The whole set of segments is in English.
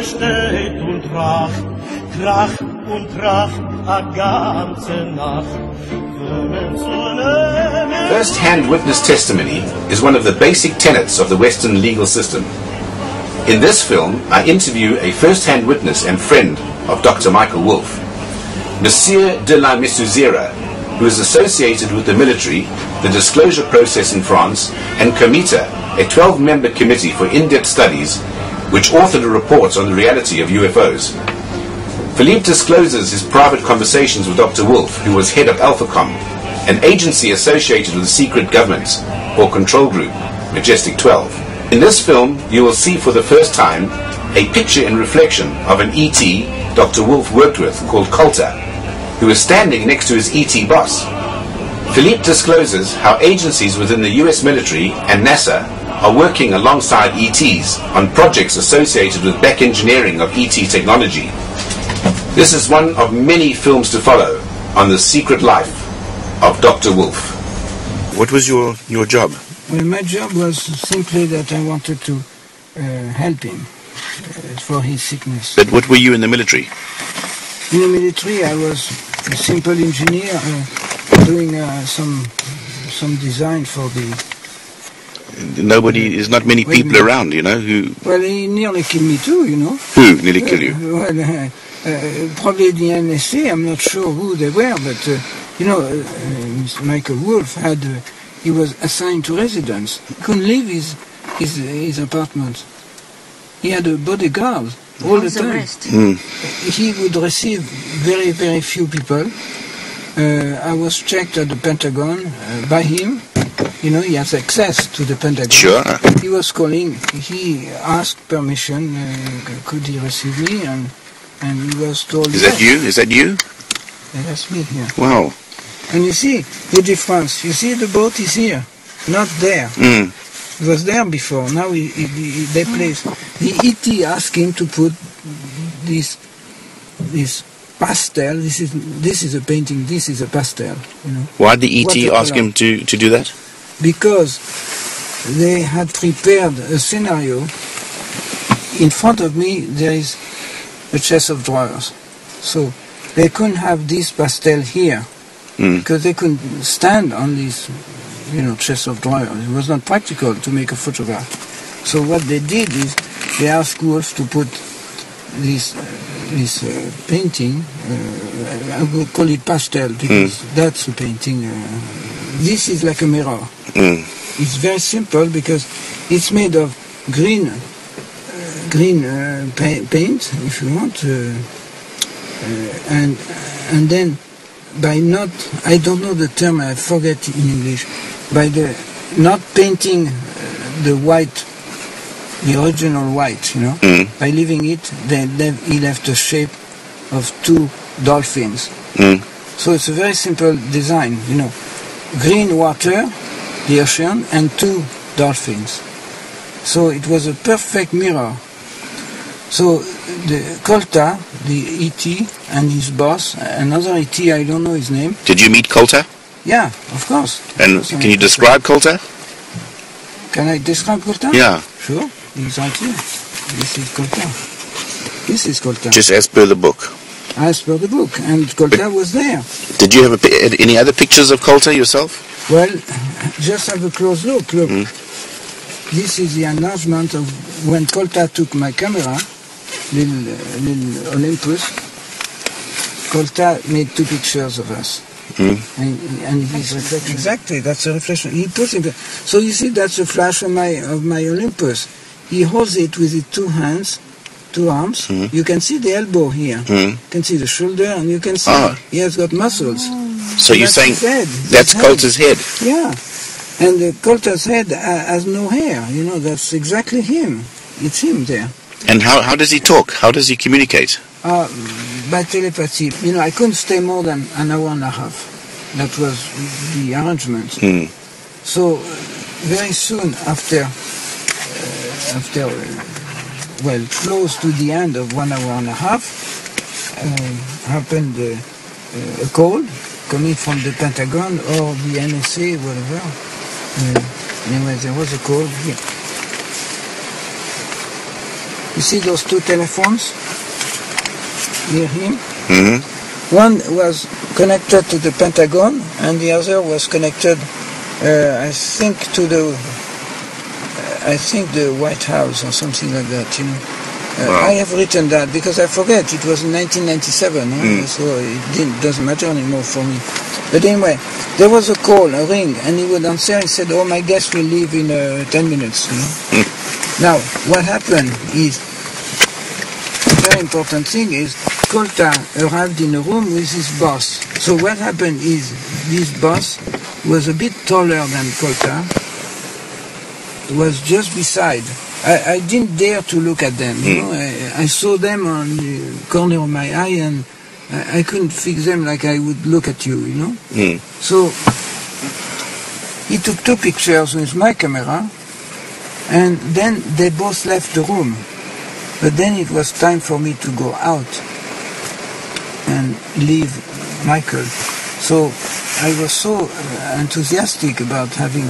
steht und Trach, Trach und Trach, a ganze Nacht. First-hand witness testimony is one of the basic tenets of the Western legal system. In this film, I interview a first-hand witness and friend of Dr. Michael Wolff, Monsieur de la Messuziere, who is associated with the military, the disclosure process in France, and Comita, a 12-member committee for in-depth studies, which authored a report on the reality of UFOs. Philippe discloses his private conversations with Dr. Wolff, who was head of AlphaCom, an agency associated with the secret government, or control group, Majestic 12. In this film, you will see for the first time a picture in reflection of an ET Dr. Wolff worked with called Coulter, who is standing next to his ET boss. Philippe discloses how agencies within the US military and NASA are working alongside ETs on projects associated with back engineering of ET technology. This is one of many films to follow on the secret life of Dr. Wolff. What was your job? Well, my job was simply that I wanted to help him for his sickness. But what were you in the military? In the military, I was a simple engineer doing some design for the... There's not many people around, you know, who... Well, he nearly killed me too, you know. Who nearly killed you? Probably the NSA, I'm not sure who they were, but, you know, Mr. Michael Wolff he was assigned to residence. He couldn't leave his apartment. He had a bodyguard all the time. He would receive very, very few people. I was checked at the Pentagon by him. You know, he has access to the Pentagon. Sure. He was calling. He asked permission. Could he receive me? And he was told. Is that you? Is that you? That's me here. Wow. And you see the difference. You see the boat is here, not there. It was there before. Now they place. The ET asked him to put this pastel. This is a painting. This is a pastel. You know. Why did the ET ask him to do that? Because they had prepared a scenario. In front of me there is a chest of drawers, so they couldn't have this pastel here because they couldn't stand on this, you know, chest of drawers. It was not practical to make a photograph. So what they did is they asked Wolff to put this painting. I will call it pastel because that's a painting. This is like a mirror. It's very simple because it's made of green paint, if you want, and then by not, I don't know the term, I forget in English, by the not painting the white, the original white, you know, by leaving it, he left the shape of two dolphins. So it's a very simple design, you know, green water, the ocean, and two dolphins. So it was a perfect mirror. So the Coulter, the ET, and his boss, another ET, I don't know his name. Did you meet Coulter? Yeah, of course. And can you describe Coulter? Can I describe Coulter? Yeah. Sure, he's right here. This is Coulter. This is Coulter. Just as per the book? As per the book, and Coulter was there. Did you have any other pictures of Coulter yourself? Well, just have a close look. Look, this is the enlargement of when Coulter took my camera, little Olympus. Coulter made two pictures of us. And his reflection. Exactly, that's a reflection. He puts it. So you see, that's a flash of my Olympus. He holds it with his two hands, two arms. You can see the elbow here. You can see the shoulder, and you can see he has got muscles. So you're saying that's Coulter's head? Yeah, and Coulter's head has no hair. You know, that's exactly him. It's him there. And how does he talk? How does he communicate? By telepathy. You know, I couldn't stay more than an hour and a half. That was the arrangement. So very soon after, well, close to the end of 1 hour and a half, happened a call coming from the Pentagon or the NSA, whatever. Anyway, there was a call here. You see those two telephones near him? Mm-hmm. One was connected to the Pentagon, and the other was connected, I think, to the White House or something like that. You know, Wow. I have written that because I forget. It was in 1997, so it doesn't matter anymore for me. But anyway, there was a call, a ring, and he would answer. He said, "Oh, my guest will leave in 10 minutes." You know. Now, what happened is, a very important thing is, Colta arrived in a room with his boss. So what happened is, this boss was a bit taller than Colta, was just beside. I didn't dare to look at them, you know. I saw them on the corner of my eye, and I couldn't fix them like I would look at you, you know. So he took 2 pictures with my camera, and then they both left the room. But then it was time for me to go out and leave Michael. So I was so enthusiastic about having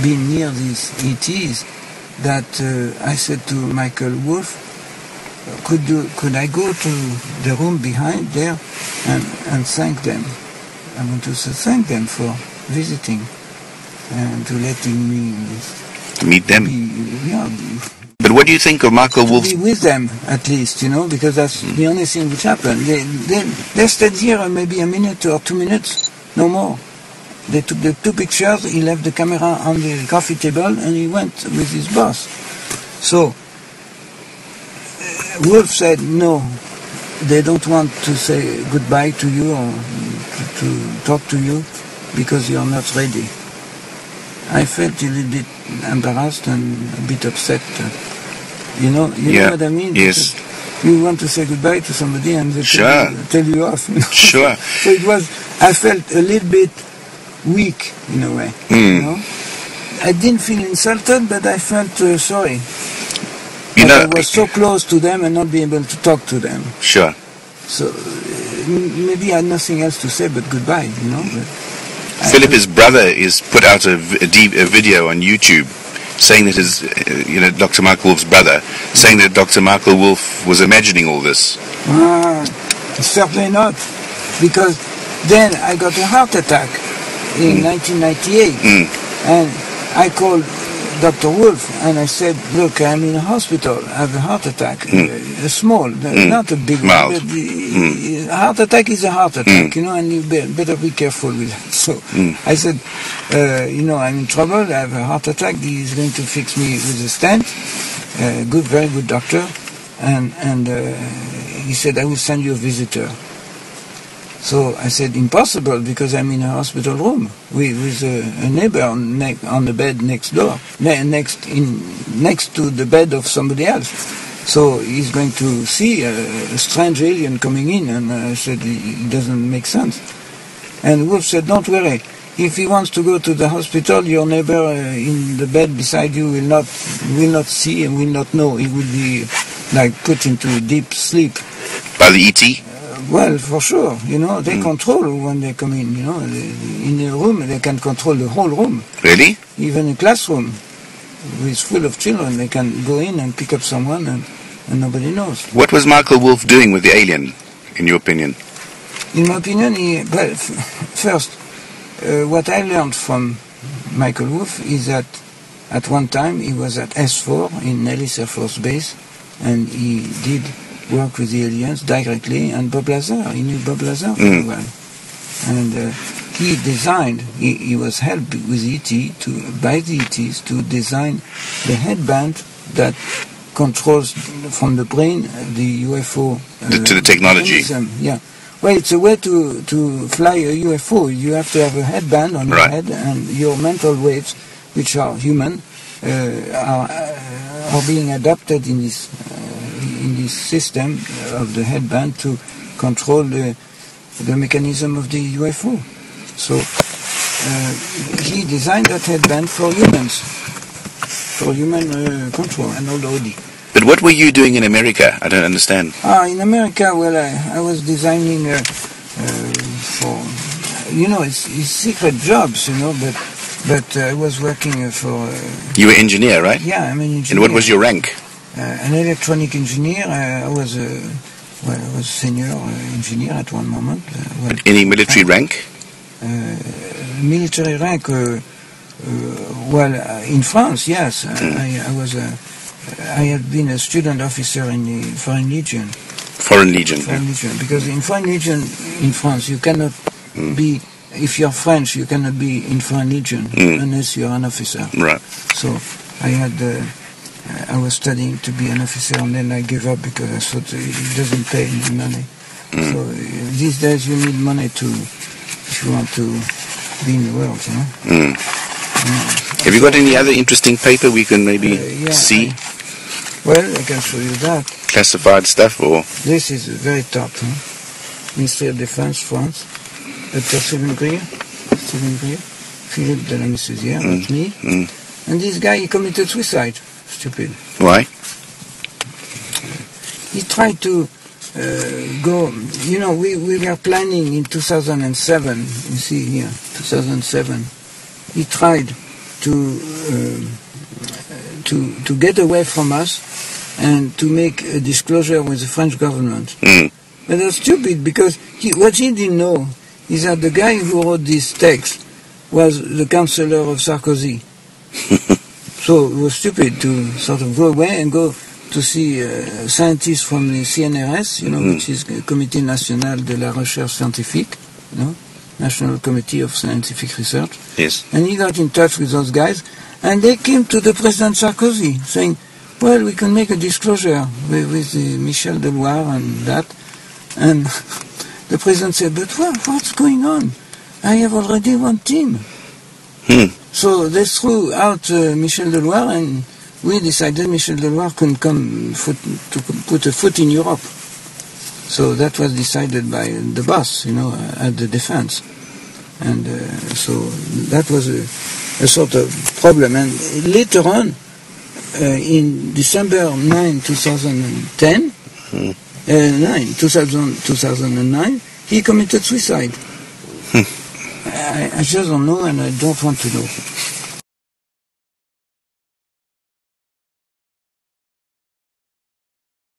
been near these ETs that I said to Michael Wolff, could I go to the room behind there and thank them? I want to thank them for visiting and to letting me meet them. Yeah. But what do you think of Michael Wolff's? Be with them at least, you know, because that's the only thing which happened. They stayed here maybe a minute or 2 minutes, no more. They took the 2 pictures, he left the camera on the coffee table, and he went with his boss. So, Wolff said, no, they don't want to say goodbye to you or to talk to you because you're not ready. I felt a little bit embarrassed and a bit upset. You know what I mean? Yes. Because you want to say goodbye to somebody and they tell you off. You know? Sure. So I felt a little bit weak in a way. You know? I didn't feel insulted, but I felt sorry. I was so close to them and not be able to talk to them. Sure. So maybe I had nothing else to say but goodbye, you know. But Philippe's brother is put out a video on YouTube saying that his, Dr. Michael Wolff's brother, saying that Dr. Michael Wolff was imagining all this. Certainly not, because then I got a heart attack in 1998, and I called Dr. Wolff and I said, look, I'm in a hospital, I have a heart attack, a small, not a big one, but a heart attack is a heart attack, you know, and you better be careful with that. So I said, I'm in trouble, I have a heart attack, he's going to fix me with a stent, very good doctor, and he said, I will send you a visitor. So I said, impossible, because I'm in a hospital room with a neighbor on the bed next door, next to the bed of somebody else. So he's going to see a strange alien coming in, and I said, it doesn't make sense. And Wolff said, don't worry, if he wants to go to the hospital, your neighbor in the bed beside you will not see and will not know. He will be like put into deep sleep. By the ET? Well, for sure, you know, they control when they come in, you know. In a room, they can control the whole room. Really? Even a classroom is full of children. They can go in and pick up someone and nobody knows. What was Michael Wolff doing with the alien, in your opinion? In my opinion, first, what I learned from Michael Wolff is that at one time he was at S4 in Nellis Air Force Base, and he did work with the aliens directly, and Bob Lazar, he knew Bob Lazar very well. And he designed, he was helped with by the ETs to design the headband that controls from the brain the UFO. To the technology. Mechanism. Yeah. Well, it's a way to fly a UFO. You have to have a headband on your head, and your mental waves, which are human, are being adapted in this system of the headband to control the mechanism of the UFO. So he designed that headband for humans, for human control and all the OD. But what were you doing in America? I don't understand. In America, well, I was designing for, it's secret jobs, but I was working for... You were engineer, right? Yeah, I'm an engineer. And what was your rank? an electronic engineer. I was senior engineer at one moment. Any military rank? Military rank. In France, yes. I had been a student officer in the Foreign Legion. Foreign Legion. Because in Foreign Legion in France, you cannot be. If you're French, you cannot be in Foreign Legion unless you're an officer. Right. So I was studying to be an officer, and then I gave up because I thought it doesn't pay any money. So these days you need money if you want to be in the world, you know. Have you got any other interesting paper we can maybe see? I can show you that. Classified stuff, or? This is very top. Ministry of Defense, France. Dr. Philippe de la Messuziere, that's me. And this guy, he committed suicide. Stupid. Why? He tried to go, we were planning in 2007, you see here, 2007. He tried to get away from us and to make a disclosure with the French government. But that's stupid, because what he didn't know is that the guy who wrote this text was the counselor of Sarkozy. So it was stupid to sort of go away and go to see scientists from the CNRS, which is the Comité National de la Recherche Scientifique, National Committee of Scientific Research. Yes. And he got in touch with those guys, and they came to the President Sarkozy saying, well, we can make a disclosure with Michel Deloire and that. And the President said, but what's going on? I have already one team. So they threw out Michel Deloire, and we decided Michel Deloire couldn't come to put a foot in Europe. So that was decided by the boss, at the defense. And so that was a sort of problem. And later on, in December 9, 2010, 2009, he committed suicide. I just don't know, and I don't want to know.